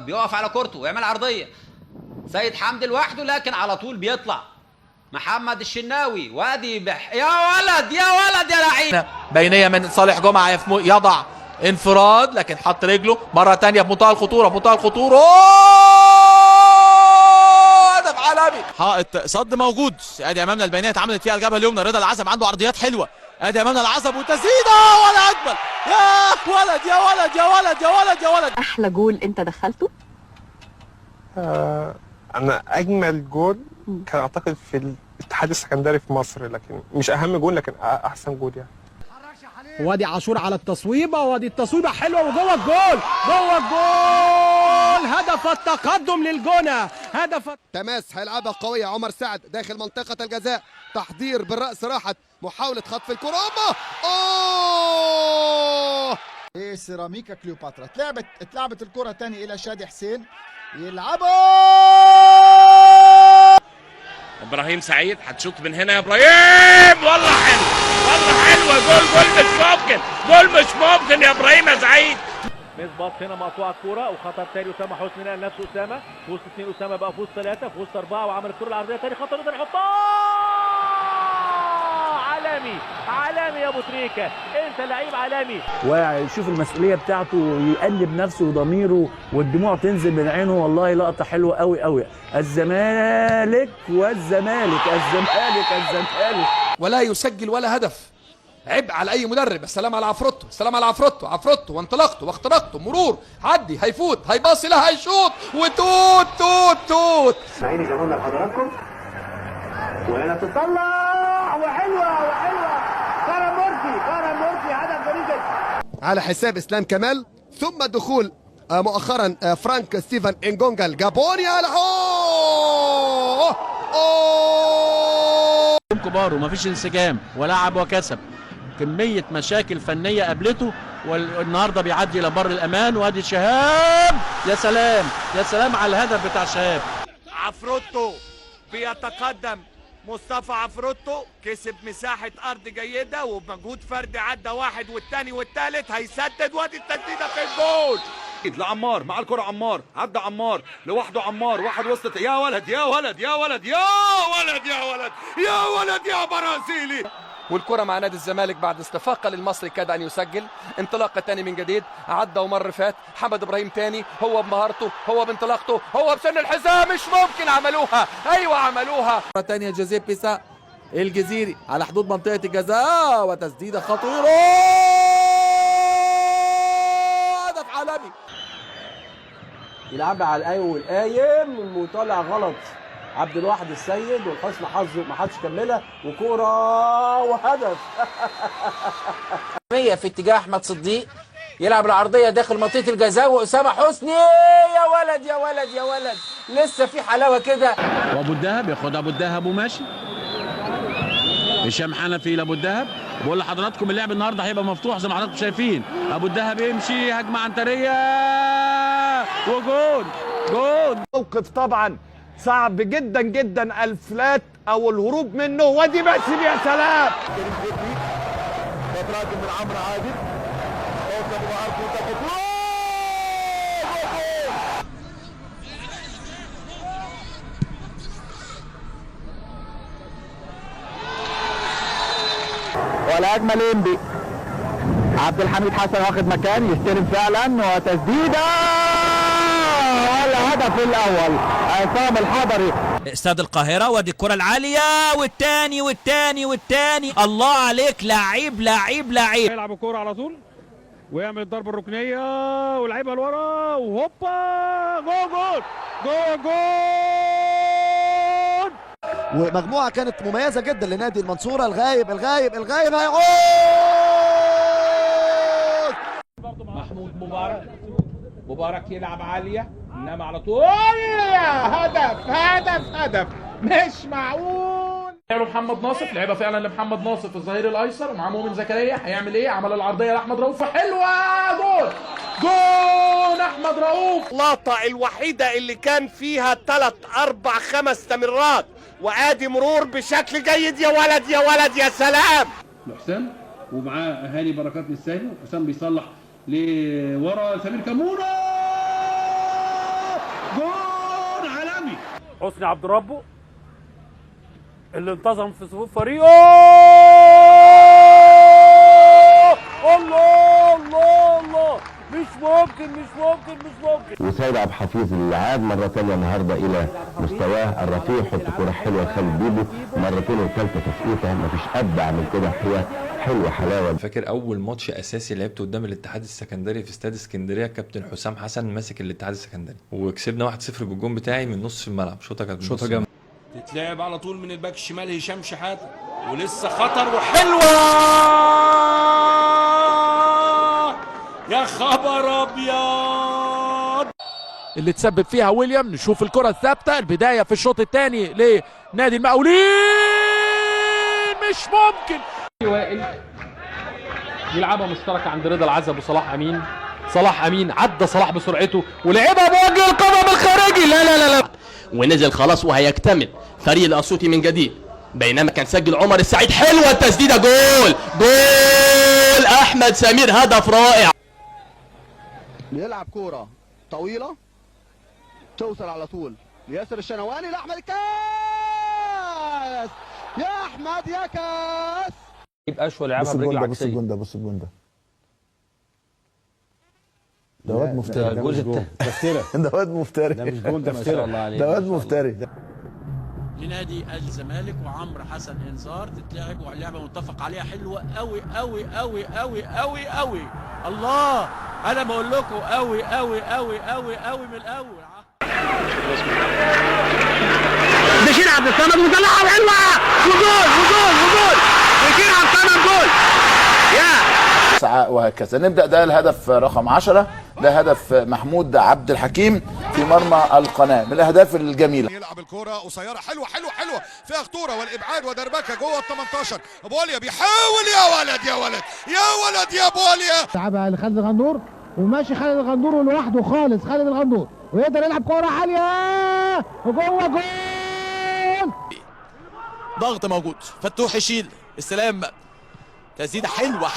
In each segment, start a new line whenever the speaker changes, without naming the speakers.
بيقف على كورته ويعمل عرضيه. سيد حمدي لوحده لكن على طول بيطلع محمد الشناوي. وادي يا ولد يا ولد يا لعيب.
بينيه من صالح جمعه يضع انفراد لكن حط رجله مره ثانيه بمنتهى الخطوره بمنتهى الخطوره. هدف عالمي. حائط صد موجود. ادي امامنا البينيه اتعملت فيها الجبهه اليمنى. رضا العزب عنده عرضيات حلوه. ادي امامنا العزب وتسديده ولا اجمل. يا ولد يا ولد يا ولد يا ولد يا ولد.
احلى جول انت دخلته؟
انا اجمل جول كان اعتقد في الاتحاد السكندري في مصر، لكن مش اهم جول لكن احسن جول يعني.
وادي عاشور على التصويبه، وادي التصويبه حلوه وجوه الجول، جوه الجول. هدف التقدم للجونه، هدف.
تماس هيلعبها قويه عمر سعد داخل منطقه الجزاء، تحضير بالراس راحت، محاوله خطف الكره. اوه
ايه سيراميكا كليوباترا. اتلعبت الكره تاني الى شادي حسين يلعبها.
ابراهيم سعيد هتشوط من هنا يا ابراهيم. والله حلو والله حلوه. جول مش ممكن، جول مش ممكن يا ابراهيم يا سعيد.
مصباط هنا مقطوعه الكوره وخطر تاني. اسامه حسني نقل نفسه. اسامه في وسط اثنين، اسامه بقى في وسط ثلاثه، في وسط اربعه، وعمل الكوره العرضيه تاني. خطر يقدر يحطها. عالمي عالمي يا ابو تريكه، انت لعيب عالمي.
ويشوف المسؤوليه بتاعته ويقلب نفسه وضميره والدموع تنزل من عينه. والله لقطه حلوه قوي قوي. الزمالك والزمالك الزمالك الزمالك
ولا يسجل ولا هدف. عبء على اي مدرب. السلام على عفروتو، السلام على عفروتو. عفروتو وانطلاقته واختراقته، مرور، عدي، هيفوت، هيباصي لها، هيشوط وتوت توت توت.
عيني جمال لحضراتكم. وهنا تطلع وحلوه كرم مرسي هدف جميل جدا
على حساب اسلام كمال. ثم دخول مؤخرا فرانك ستيفن انجونجا الجابوني على
كبار ومفيش انسجام ولعب وكسب. كميه مشاكل فنيه قابلته والنهارده بيعدي الى بر الامان. وادي شهاب. يا سلام يا سلام على الهدف بتاع شهاب.
عفروتو بيتقدم. مصطفى عفروتو كسب مساحة أرض جيدة وبمجهود فردي عدى واحد والتاني والتالت. هيسدد وادي التسديدة في الجول.
لعمار مع الكرة. عمار عدى، عمار لوحده، عمار واحد وسط. يا ولد يا ولد يا ولد يا ولد يا ولد يا ولد يا برازيلي. والكرة مع نادي الزمالك بعد استفاقة للمصري كاد أن يسجل. انطلاقة تاني من جديد. عدى ومر فات. حمد إبراهيم تاني، هو بمهارته، هو بانطلاقته، هو بسن الحزام. مش ممكن عملوها. أيوة عملوها. مرة تانية جوزيبي سا الجزيري على حدود منطقة الجزاء وتسديدة خطيرة. هدف عالمي.
يلعبها على القايم والقايم وطالع غلط. عبد الواحد السيد والحسن حظه ما حدش كملها وكوره وهدف.
في اتجاه احمد صديق يلعب العرضيه داخل منطقه الجزاء واسامه حسني. يا ولد يا ولد يا ولد لسه في حلاوه كده.
وابو الدهب ياخد ابو الدهب وماشي. هشام حنفي لابو الدهب. بقول لحضراتكم اللعب النهارده هيبقى مفتوح زي ما حضراتكم شايفين. ابو الدهب يمشي هجمه عنتريه وجول. جول.
موقف طبعا صعب جدا جدا، الفلات او الهروب منه. وادي باسم يا سلام.
تراجم من عمرو عادل.
ولا اجمل انبي. عبد الحميد حسن واخد مكان يستلم فعلا وتسديده والهدف الاول عصام الحضري.
استاد القاهرة. وادي الكرة العالية والتاني والتاني والتاني. الله عليك لعيب لعيب لعيب.
يلعب الكوره على طول ويعمل الضربه الركنيه ولعبها لورا وهوبا جول جول.
ومجموعه كانت مميزه جدا لنادي المنصوره. الغايب هيعود.
محمود مبارك يلعب عالية انما على طول. هدف مش معقول. محمد ناصف لعبها فعلا لمحمد ناصف الظهير الايسر ومع مؤمن زكريا. هيعمل ايه؟ عمل العرضيه لاحمد رؤوف حلوه. جول احمد رؤوف.
اللقطة الوحيدة اللي كان فيها 3 4 5 تمريرات وادي مرور بشكل جيد. يا ولد يا ولد يا سلام.
حسام ومعاه هاني بركات للثاني. حسام بيصلح لورا سمير كمونه.
حسني عبد ربه اللي انتظم في صفوف فريقه. الله الله الله، مش ممكن.
وسيد عبد الحفيظ اللي عاد مرة ثانية النهارده إلى مستواه الرفيع، حط كرة حلوة لخالد بيبو مرتين والثالثة تسقيطة، مفيش أبدع من كده، هي حلوة حلاوة.
فاكر أول ماتش أساسي لعبته قدام الاتحاد السكندري في استاد اسكندرية، كابتن حسام حسن ماسك الاتحاد السكندري وكسبنا 1-0 بالجون بتاعي من نص الملعب، شوطة كانت شوطة جامدة.
تتلعب على طول من الباك الشمال هشام شحاتة، ولسه خطر وحلوة يا خبر ابيض
اللي تسبب فيها ويليام. نشوف الكرة الثابتة، البداية في الشوط الثاني لنادي المقاولين. مش ممكن.
وائل يلعبها مشتركة عند رضا العزب وصلاح امين. صلاح امين عدى صلاح بسرعته ولعبها بوجه القدم الخارجي. لا ونزل خلاص وهيكتمل فريق الاسيوطي من جديد، بينما كان سجل عمر السعيد. حلوة التسديدة، جول احمد سمير، هدف رائع.
بيلعب كورة طويلة توصل على طول لياسر الشنواني لأحمد الكاس. يا أحمد يا كاس.
يبقى شو لعبها برجل عكسية. بص الجون ده ده واد مفتري. ده واد مفتري. ده مش جون، ده ما شاء الله عليه. ده واد مفتري.
لنادي الزمالك وعمرو حسن انذار تتلعب، واللعبه متفق عليها حلوه قوي قوي قوي قوي قوي قوي. الله، انا بقول لكم قوي قوي قوي قوي قوي من الاول.
بشير عبد الصمد وطلعها حلوه وجول. بشير عبد الصمد جول.
وهكذا نبدأ. ده الهدف رقم 10، ده هدف محمود عبد الحكيم في مرمى القناة، من الأهداف الجميلة.
يلعب الكرة قصيرة حلوة فيها خطورة والإبعاد ودربكة جوه ال 18. بوليا بيحاول، يا ولد يا بوليا.
لعبها لخالد الغندور وماشي خالد الغندور لوحده خالص، خالد الغندور ويقدر يلعب كرة عالية وجوه جول.
ضغط موجود، فتوح يشيل السلام، تسديده حلوه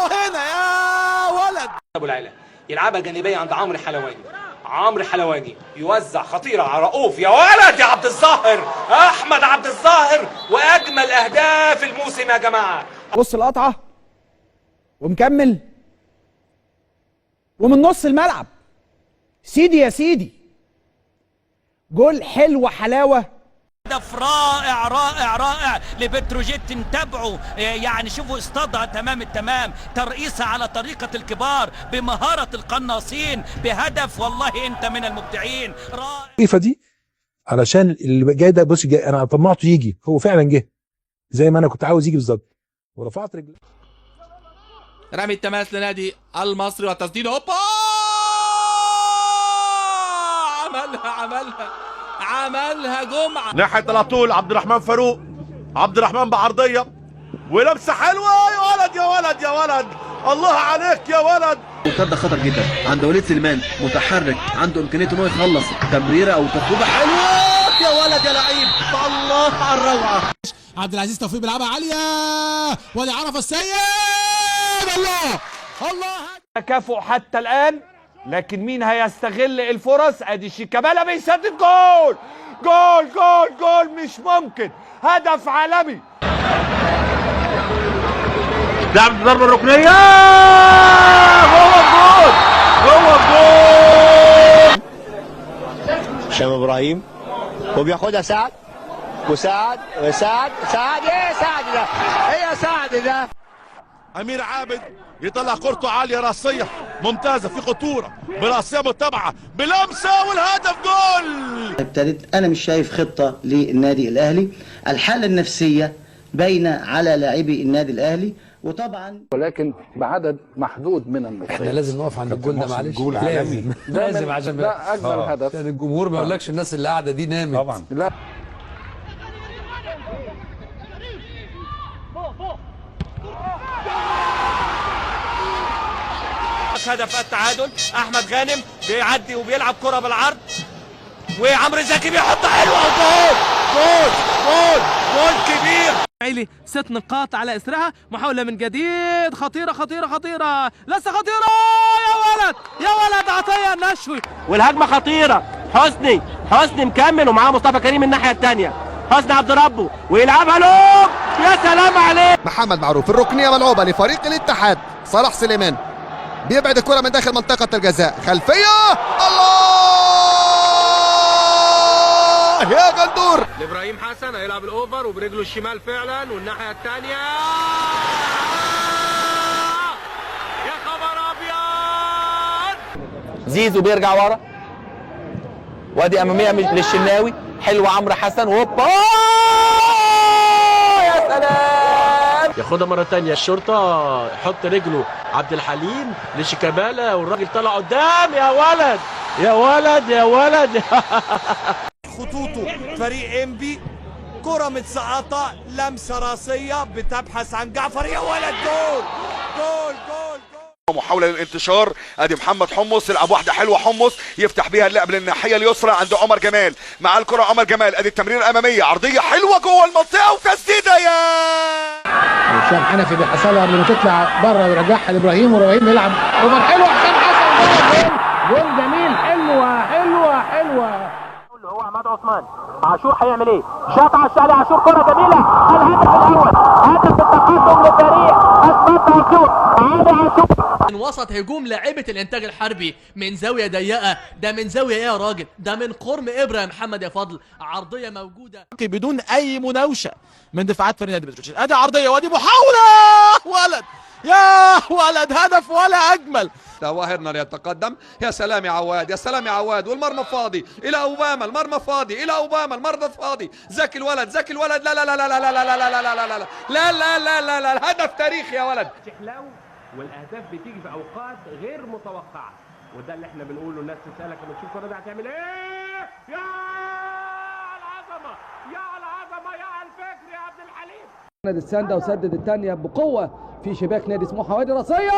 هنا يا ولد.
ابو العلا يلعبها جانبيه عند عمرو حلواجي يوزع خطيره على رؤوف. يا ولد يا عبد الظاهر، احمد عبد الظاهر، واجمل اهداف الموسم يا جماعه.
بص القطعه ومكمل ومن نص الملعب، سيدي يا سيدي، جول حلوه حلاوه.
هدف رائع لبتروجيت، نتابعه يعني. شوفوا اصطادها تمام التمام، ترقيصها على طريقة الكبار بمهارة القناصين بهدف. والله انت من المبدعين.
رائع دي علشان اللي جاي ده. بص جاي، انا طمعته يجي، هو فعلا جه زي ما انا كنت عاوز يجي بالظبط، ورفعت رجلي.
رمي التماس لنادي المصري والتسديد، هوبا، عملها جمعة
ناحية على طول عبد الرحمن فاروق، عبد الرحمن بعرضية ولمسة حلوة. يا ولد الله عليك يا ولد.
المرتدة خطر جدا عند وليد سليمان، متحرك، عنده إمكانية إن هو يخلص تمريرة أو تخوبة حلوة. يا ولد يا لعيب، الله على الروعة.
عبد العزيز توفيق بيلعبها عالية، ولي عرفة السيد. الله
تكافؤ حتى الآن، لكن مين هيستغل الفرص؟ ادي شيكابالا بيسدد جول مش ممكن، هدف عالمي.
لعب الضربة الركنية جوه الجول. هشام ابراهيم وبياخدها سعد وسعد ايه سعد ده، ايه سعد ده.
امير عابد يطلع كورته عاليه راسيه ممتازه في خطوره براسيه متابعه بلمسه والهدف جول.
ابتدت انا مش شايف خطه للنادي الاهلي، الحاله النفسيه باينه على لاعبي النادي الاهلي، وطبعا
ولكن بعدد محدود من النقاط.
احنا لازم نقف عند الجول ده، معلش لازم عشان
ده اجمل هدف.
يعني الجمهور ما يقولكش الناس اللي قاعده دي نامت طبعا.
لا
هدف التعادل، احمد غانم بيعدي وبيلعب كرة بالعرض، وعمرو زكي بيحط حلوه جول كبير.
عيلي 6 نقاط على اسرها، محاولة من جديد، خطيرة لسه خطيرة. يا ولد عطية النشوي،
والهجمة خطيرة حسني مكمل ومعاه مصطفى كريم الناحيه الثانيه. حسني عبد ربه ويلعبها له، يا سلام عليه.
محمد معروف الركنيه ملعوبه لفريق الاتحاد. صلاح سليمان بيبعد الكره من داخل منطقه الجزاء، خلفيه الله يا جندور.
لابراهيم حسن هيلعب الاوفر وبرجله الشمال فعلا، والناحيه الثانيه يا خبر ابيض.
زيزو بيرجع ورا، وادي اماميه للشناوي، حلو عمرو حسن، هوبا يا سلام.
ياخدها مره ثانيه الشرطه، يحط رجله عبد الحليم لشيكابالا والراجل طلع قدام. يا ولد يا ولد يا ولد.
خطوطه فريق انبي، كرة متسقطة، لمسة راسية بتبحث عن جعفر. يا ولد جول جول جول جول.
محاولة للانتشار، ادي محمد حمص يلعب واحدة حلوة، حمص يفتح بيها اللعب للناحية اليسرى عند عمر جمال، مع الكرة عمر جمال، ادي التمرير الامامية، عرضية حلوة جوه المنطقة وتسديدة. يا
هشام حنفي بيحصلها قبل ما تطلع بره ويرجعها لابراهيم، وابراهيم يلعب اوفر حلو، حسام حسن جول جميل، حلوة
هو عماد عثمان. عاشور هيعمل ايه؟ شاط على الشعلي، عاشور كرة جميلة، الهدف الأول، هدف التقدم لفريق أسمنت عاشور. عادي عاشور
من وسط هجوم لاعيبه الانتاج الحربي من زاويه ضيقه، ده من زاويه ايه يا راجل؟ ده من قرم ابره يا محمد يا فضل، عرضيه موجوده بدون اي مناوشه من دفاعات فريق نادي بتروجيت. ادي عرضيه وادي محاوله، ولد يا ولد، هدف ولا اجمل.
واهرنر يتقدم، يا سلام يا عواد، يا سلام يا عواد، والمرمى فاضي الى اوباما، المرمى فاضي الى اوباما، المرمى فاضي، ذكي الولد ذكي الولد. لا لا لا لا لا لا لا لا لا لا لا لا لا لا لا لا لا، الهدف تاريخي يا ولد.
تحلو والاهداف بتيجي في اوقات غير متوقعه، وده اللي احنا بنقوله. الناس تسالك لما تشوف الكره دي هتعمل ايه؟ يا العظمه يا العظمه يا الفكر يا عبد الحليم.
نادي الساندا وسدد الثانيه بقوه في شباك نادي سموحه، وادي راسيه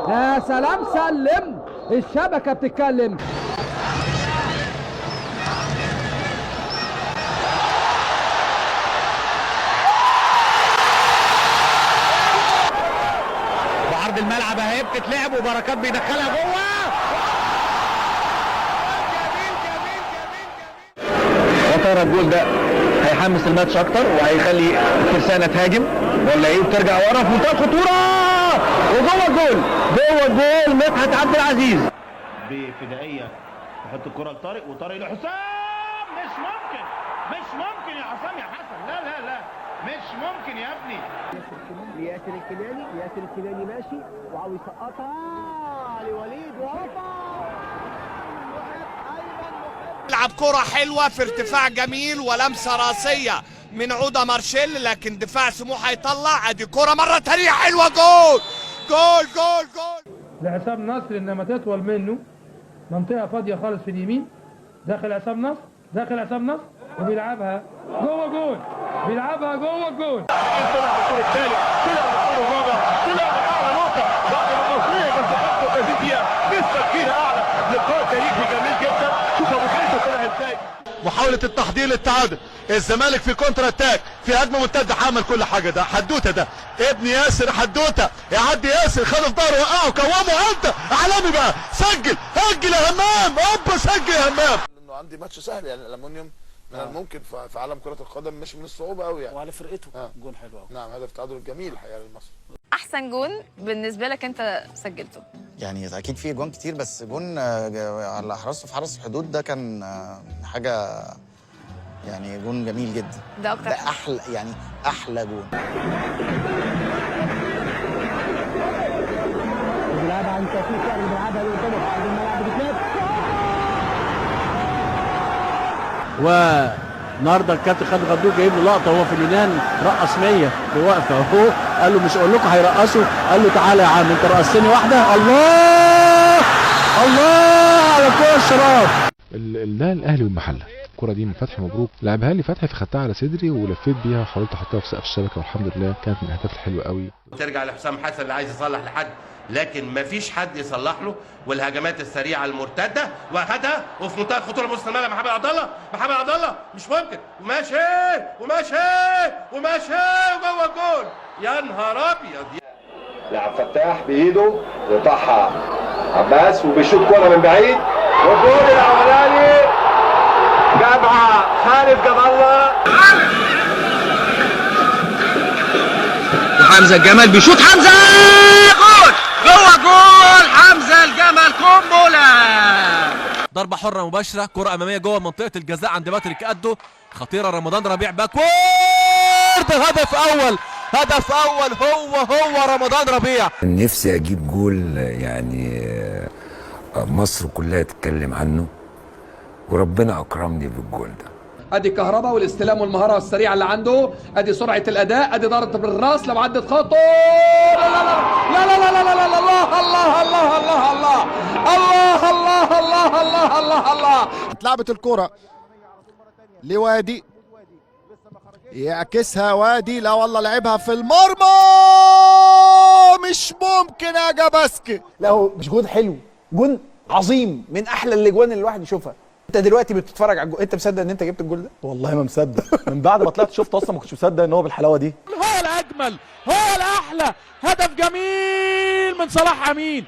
يا سلام، سلم الشبكه بتتكلم.
وعرض الملعب اهي بتتلعب، وبركات بيدخلها جوه.
وترى الجول ده هيحمس الماتش اكتر وهيخلي ترسانة تهاجم ولا ايه، وترجع ورا في منتهى الخطوره، وجوه الجول، جوه الجول مدحت عبد العزيز بفدائيه، يحط الكره لطارق، وطارق لحسام. مش ممكن يا حسام يا حسن، لا لا لا مش ممكن يا ابني.
ياسر الكناني ماشي وعاوز يسقطها لوليد،
لعب كرة حلوة في ارتفاع جميل ولمسة راسية من عودة مارشيل، لكن دفاع سموحة هيطلع. ادي كرة مرة تانية حلوة، جول جول جول جول
لحسام نصر، انما تطول منه، منطقه فاضيه خالص في اليمين، داخل حسام نصر وبيلعبها جوه جول، بيلعبها جوه الجول.
طلع بالدور الثالث، طلع بالدور الرابع، طلع باعلى نقطة بعد ما المصرية كانت تحط 30 دقيقة، لسه كتير اعلى. لقاء تاريخي جميل جدا. شوف ابو تريكة طلع ازاي.
محاولة التحضير للتعادل، الزمالك في كونتر اتاك، في هجمة مرتدة، عمل كل حاجة. ده حدوتة، ده ابن ياسر حدوتة، يعدي ياسر، خده في ظهره، وقعه، كومه، انت عالمي بقى، سجل يا همام، اوبا سجل يا همام.
انه عندي ماتش سهل يعني، الالومنيوم من الممكن في عالم كرة القدم مش من الصعوبة قوي يعني،
وعلى فرقته جون حلو قوي.
نعم، هدف تعادل جميل الحقيقة لمصر.
احسن جون بالنسبه لك انت سجلته؟
يعني اكيد في جوان كتير، بس جون على حراسه في حرس الحدود ده كان حاجه، يعني جون جميل جدا.
ده اكتر،
ده احلى، يعني احلى جون.
بيلعبها عن توفيق سعد، بيلعبها لقدام في الملعب بتلعب.
والنهارده الكابتن خالد غدور جايب له لقطه وهو في اليونان، رقص 100 في وقفه اهو، قال له مش اقول لكم هيرقصوا، قال له تعالى يا عم انت رقصتني واحده. الله على كوره الشراب.
ده الاهلي والمحله، الكره دي من فتحي مبروك، لعبها لي فتحي فخدتها على صدري ولفيت بيها وحاولت احطها في سقف الشبكه، والحمد لله كانت من الاهداف الحلوه قوي.
ترجع لحسام حسن اللي عايز يصلح لحد، لكن مفيش حد يصلح له، والهجمات السريعه المرتده واخدها، وفي منتهى الخطوره بص الملعب محمد عبد الله مش ممكن، وماشي وجوه الجول. يا نهار ابيض.
لعب فتاح بايده وطحها عباس، وبيشوط كوره من بعيد،
والجول الاولاني جابها خالد جاب الله.
وحمزه الجمال بيشوط، حمزه جول جوه جول، حمزه الجمال قنبله. ضربه حره مباشره، كره اماميه جوه منطقه الجزاء عند باتريك ادو، خطيره. رمضان ربيع باكورد، هدف اول، هدف اول هو رمضان ربيع.
نفسي اجيب جول يعني مصر كلها تتكلم عنه، وربنا اكرمني بالجول ده.
ادي كهربا والاستلام والمهاره السريعه اللي عنده، ادي سرعه الاداء، ادي ضربه بالراس لو عدت خطوه. لا لا لا لا لا لا لا لا الله الله الله الله الله الله الله الله الله الله الله.
اتلعبت الكرة لوادي، يعكسها وادي، لا والله لعبها في المرمى، مش ممكن يا جاباسكي.
لا هو مش جون حلو، جون عظيم، من احلى الاجوان اللي الواحد يشوفها. انت دلوقتي بتتفرج على الجول، انت مصدق ان انت جبت الجول ده؟
والله ما مصدق، من بعد ما طلعت شفت اصلا ما كنتش مصدق ان هو بالحلاوه دي.
هو الاجمل، هو الاحلى، هدف جميل من صلاح امين.